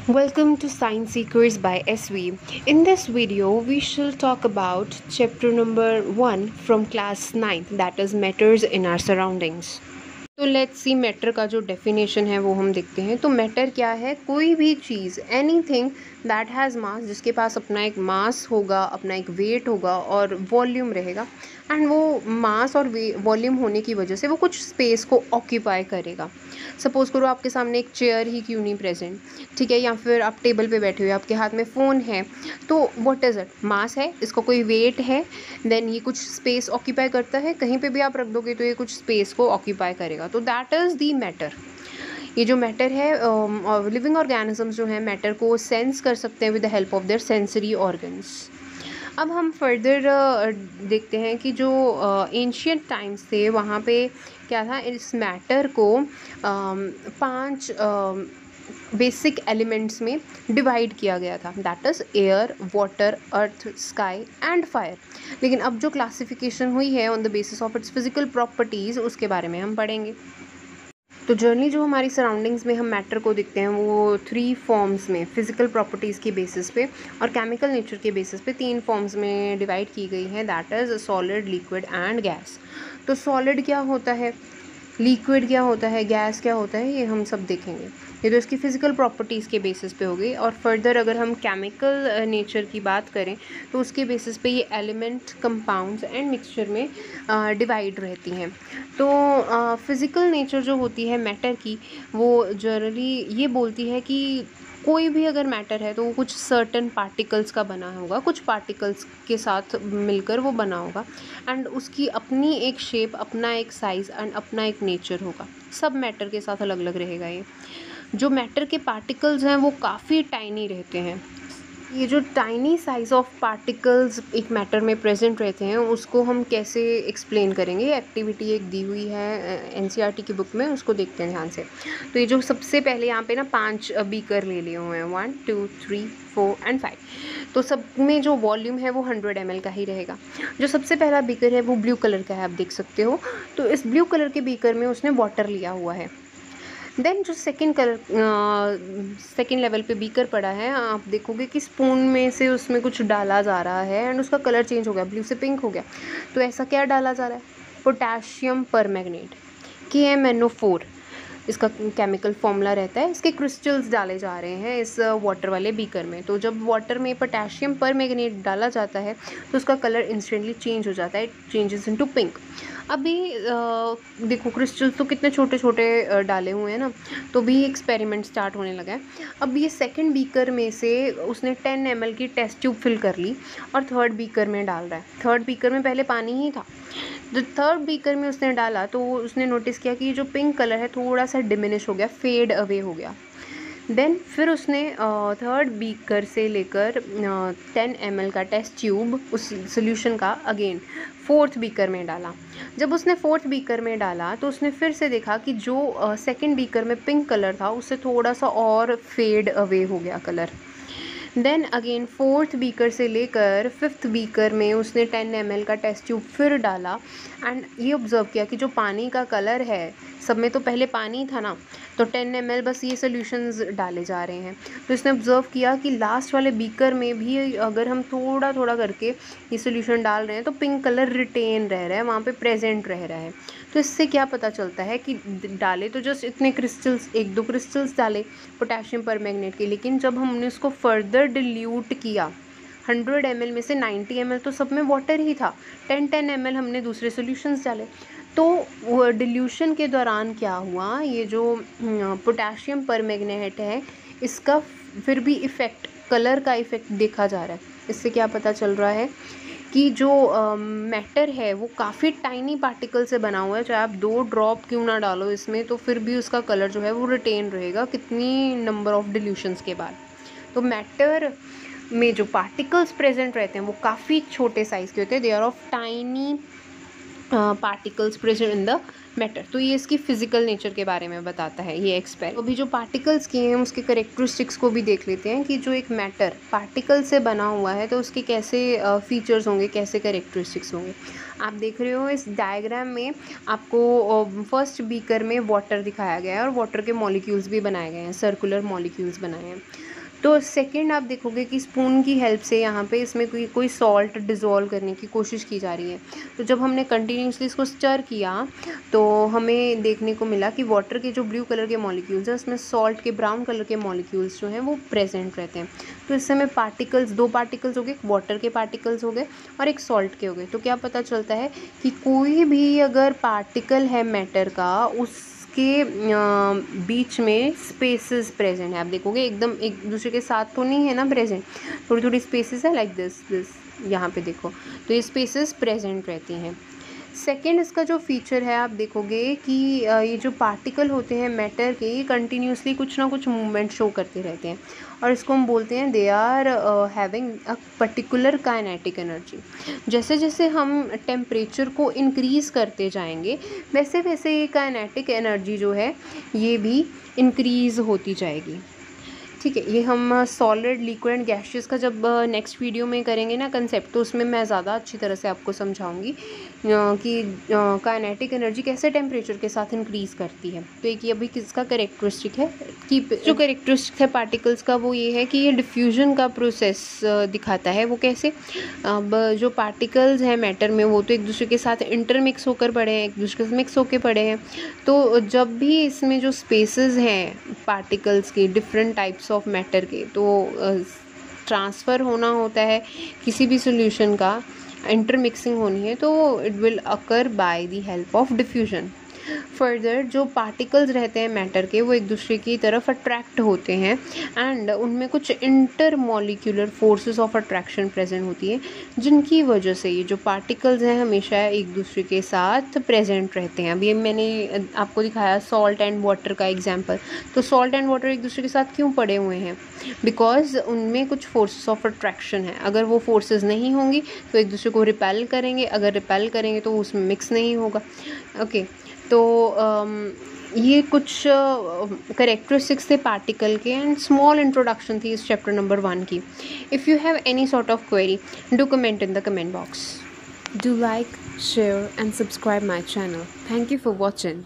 Welcome to Science Seekers by SV. In this video, we shall talk about chapter number 1 from class 9, that is matters in our surroundings. तो let's see matter का जो definition है वो हम देखते हैं। तो मैटर क्या है? कोई भी चीज़, एनीथिंग दैट हैज़ मास, जिसके पास अपना एक मास होगा, अपना एक वेट होगा और वॉल्यूम रहेगा, एंड वो मास और वॉल्यूम होने की वजह से वो कुछ स्पेस को ऑक्यूपाई करेगा। सपोज़ करो आपके सामने एक चेयर ही क्यों नहीं प्रेजेंट, ठीक है, या फिर आप टेबल पे बैठे हुए, आपके हाथ में फ़ोन है, तो व्हाट इज़ इट? मास है, इसका कोई वेट है, देन ये कुछ स्पेस ऑक्यूपाई करता है। कहीं पे भी आप रख दोगे तो ये कुछ स्पेस को ऑक्यूपाई करेगा, तो दैट इज़ दी मैटर। ये जो मैटर है, लिविंग ऑर्गेनिजम्स जो है मैटर को सेंस कर सकते हैं with the help of their sensory organs. अब हम फर्दर देखते हैं कि जो एंशियंट टाइम्स थे वहाँ पे क्या था, इस मैटर को 5 बेसिक एलिमेंट्स में डिवाइड किया गया था, that is air, water, earth, sky and fire. लेकिन अब जो क्लासिफिकेशन हुई है on the basis of its physical properties, उसके बारे में हम पढ़ेंगे। तो जनरली जो हमारी सराउंडिंग्स में हम मैटर को देखते हैं वो 3 फॉर्म्स में, फिजिकल प्रॉपर्टीज़ की बेसिस पे और केमिकल नेचर के बेसिस पे 3 फॉर्म्स में डिवाइड की गई है, that is solid, liquid and gas. तो सॉलिड क्या होता है, लिक्विड क्या होता है, गैस क्या होता है, ये हम सब देखेंगे। ये तो इसकी फ़िज़िकल प्रॉपर्टीज़ के बेसिस पे हो गई। और फर्दर अगर हम केमिकल नेचर की बात करें तो उसके बेसिस पे ये एलिमेंट, कंपाउंड्स एंड मिक्सचर में डिवाइड रहती हैं। तो फ़िज़िकल नेचर जो होती है मैटर की, वो जनरली ये बोलती है कि कोई भी अगर मैटर है तो वो कुछ सर्टन पार्टिकल्स का बना होगा, कुछ पार्टिकल्स के साथ मिलकर वो बना होगा, एंड उसकी अपनी एक शेप, अपना एक साइज़ एंड अपना एक नेचर होगा। सब मैटर के साथ अलग अलग रहेगा। ये जो मैटर के पार्टिकल्स हैं वो काफ़ी टाइनी रहते हैं। ये जो टाइनी साइज़ ऑफ पार्टिकल्स एक मैटर में प्रेजेंट रहते हैं उसको हम कैसे एक्सप्लेन करेंगे, एक्टिविटी एक दी हुई है एनसीईआरटी की बुक में, उसको देखते हैं ध्यान से। तो ये जो सबसे पहले यहाँ पे ना 5 बीकर ले लिए हुए हैं, 1 2 3 4 एंड 5। तो सब में जो वॉल्यूम है वो 100 ml का ही रहेगा। जो सबसे पहला बीकर है वो ब्लू कलर का है, आप देख सकते हो। तो इस ब्लू कलर के बीकर में उसने वाटर लिया हुआ है। देन जो सेकेंड लेवल पे बीकर पड़ा है, आप देखोगे कि स्पून में से उसमें कुछ डाला जा रहा है एंड उसका कलर चेंज हो गया, ब्लू से पिंक हो गया। तो ऐसा क्या डाला जा रहा है? पोटेशियम परमैंगनेट, KMnO4 इसका केमिकल फॉर्मूला रहता है। इसके क्रिस्टल्स डाले जा रहे हैं इस वाटर वाले बीकर में। तो जब वाटर में पोटेशियम परमैंगनेट डाला जाता है तो उसका कलर इंस्टेंटली चेंज हो जाता है, चेंजेस इनटू पिंक। अभी देखो क्रिस्टल्स तो कितने छोटे छोटे डाले हुए हैं ना, तो भी एक्सपेरिमेंट स्टार्ट होने लगा है। अब ये सेकंड बीकर में से उसने 10 ml की टेस्ट ट्यूब फिल कर ली और थर्ड बीकर में डाल रहा है। थर्ड बीकर में पहले पानी ही था। जो थर्ड बीकर में उसने डाला तो उसने नोटिस किया कि ये जो पिंक कलर है थोड़ा सा डिमिनिश हो गया, फेड अवे हो गया। देन फिर उसने थर्ड बीकर से लेकर 10 ml का टेस्ट ट्यूब उस सोल्यूशन का अगेन फोर्थ बीकर में डाला। जब उसने फोर्थ बीकर में डाला तो उसने फिर से देखा कि जो सेकंड बीकर में पिंक कलर था उससे थोड़ा सा और फेड अवे हो गया colour. Then again fourth beaker से लेकर फिफ्थ बीकर में उसने 10 ml का टेस्ट ट्यूब फिर डाला एंड ये ऑब्ज़र्व किया कि जो पानी का कलर है, सब में तो पहले पानी था ना, तो 10 ml बस ये सॉल्यूशंस डाले जा रहे हैं। तो इसने ऑब्ज़र्व किया कि लास्ट वाले बीकर में भी अगर हम थोड़ा थोड़ा करके ये सॉल्यूशन डाल रहे हैं तो पिंक कलर रिटेन रह रहा है, वहाँ पे प्रेजेंट रह रहा है। तो इससे क्या पता चलता है कि डाले तो जस्ट इतने क्रिस्टल्स, 1-2 क्रिस्टल्स डाले पोटेशियम परमैंगनेट के, लेकिन जब हमने उसको फर्दर डिल्यूट किया 100 ml में से 90 ml तो सब में वाटर ही था, 10 ml हमने दूसरे सॉल्यूशंस डाले। तो डिल्यूशन के दौरान क्या हुआ, ये जो पोटेशियम परमैंगनेट है इसका फिर भी इफ़ेक्ट, कलर का इफ़ेक्ट देखा जा रहा है। इससे क्या पता चल रहा है कि जो मैटर है वो काफ़ी टाइनी पार्टिकल से बना हुआ है। चाहे आप 2 ड्रॉप क्यों ना डालो इसमें तो फिर भी उसका कलर जो है वो रिटेन रहेगा कितनी नंबर ऑफ डिल्यूशंस के बाद। तो मैटर में जो पार्टिकल्स प्रेजेंट रहते हैं वो काफ़ी छोटे साइज़ के होते हैं, they are of tiny particles present in the matter. तो ये इसकी फिजिकल नेचर के बारे में बताता है ये एक्सपेरिमेंट। अभी जो पार्टिकल्स किए हैं उसके करेक्टरिस्टिक्स को भी देख लेते हैं कि जो एक मैटर पार्टिकल से बना हुआ है तो उसके कैसे फीचर्स होंगे, कैसे करेक्टरिस्टिक्स होंगे। आप देख रहे हो इस डायग्राम में आपको फर्स्ट बीकर में वाटर दिखाया गया है और वाटर के मॉलिक्यूल्स भी बनाए गए हैं, सर्कुलर मॉलिक्यूल्स बनाए हैं। तो सेकंड आप देखोगे कि स्पून की हेल्प से यहाँ पे इसमें कोई सॉल्ट डिज़ोल्व करने की कोशिश की जा रही है। तो जब हमने कंटिन्यूसली इसको स्टर किया तो हमें देखने को मिला कि वाटर के जो ब्लू कलर के मॉलिक्यूल्स हैं उसमें सॉल्ट के ब्राउन कलर के मॉलिक्यूल्स जो हैं वो प्रेजेंट रहते हैं। तो इस समय पार्टिकल्स, दो पार्टिकल्स हो गए, वाटर के पार्टिकल्स हो गए और एक सॉल्ट के हो गए। तो क्या पता चलता है कि कोई भी अगर पार्टिकल है मैटर का, उसके बीच में स्पेसेस प्रेजेंट है। आप देखोगे एकदम एक दूसरे के साथ तो नहीं है ना प्रेजेंट, थोड़ी थोड़ी स्पेसेस है, लाइक दिस यहाँ पे देखो, तो ये स्पेसेस प्रेजेंट रहती हैं। सेकेंड इसका जो फीचर है आप देखोगे कि ये जो पार्टिकल होते हैं मैटर के, ये कंटिन्यूसली कुछ ना कुछ मूवमेंट शो करते रहते हैं और इसको हम बोलते हैं they are having a particular kinetic energy. जैसे जैसे हम टेम्परेचर को इंक्रीज़ करते जाएंगे वैसे वैसे ये काइनेटिक एनर्जी जो है ये भी इंक्रीज़ होती जाएगी। ठीक है, ये हम सॉलिड, लिक्विड एंड गैशियस का जब नेक्स्ट वीडियो में करेंगे ना कंसेप्ट, तो उसमें मैं ज़्यादा अच्छी तरह से आपको समझाऊंगी कि काइनेटिक एनर्जी कैसे टेम्परेचर के साथ इंक्रीज़ करती है। तो एक ये अभी किसका करेक्टरिस्टिक है कि जो करेक्टरिस्टिक है पार्टिकल्स का वो ये है कि ये डिफ्यूजन का प्रोसेस दिखाता है। वो कैसे, अब जो पार्टिकल्स हैं मैटर में वो तो एक दूसरे के साथ इंटरमिक्स होकर पड़े हैं, एक दूसरे से मिक्स होकर पड़े हैं। तो जब भी इसमें जो स्पेसेस हैं पार्टिकल्स के डिफरेंट टाइप्स ऑफ मैटर के, तो ट्रांसफ़र होना होता है किसी भी सॉल्यूशन का, इंटरमिक्सिंग होनी है, तो it will occur by the help of diffusion. Further जो पार्टिकल्स रहते हैं मैटर के वो एक दूसरे की तरफ अट्रैक्ट होते हैं एंड उनमें कुछ inter molecular forces of attraction present होती है, जिनकी वजह से ये जो पार्टिकल्स हैं हमेशा एक दूसरे के साथ प्रेजेंट रहते हैं। अभी मैंने आपको दिखाया सॉल्ट एंड वाटर का एग्जांपल। तो सॉल्ट एंड वाटर एक दूसरे के साथ क्यों पड़े हुए हैं? बिकॉज उनमें कुछ फोर्सेस ऑफ अट्रैक्शन है। अगर वो फोर्सेस नहीं होंगी तो एक दूसरे को रिपेल करेंगे, अगर रिपेल करेंगे तो उसमें मिक्स नहीं होगा। ओके, तो ये कुछ करेक्टरिस्टिक्स थे पार्टिकल के एंड स्मॉल इंट्रोडक्शन थी इस चैप्टर नंबर 1 की। If you have any sort of query, do comment in the comment box. Do like, share and subscribe my channel. Thank you for watching.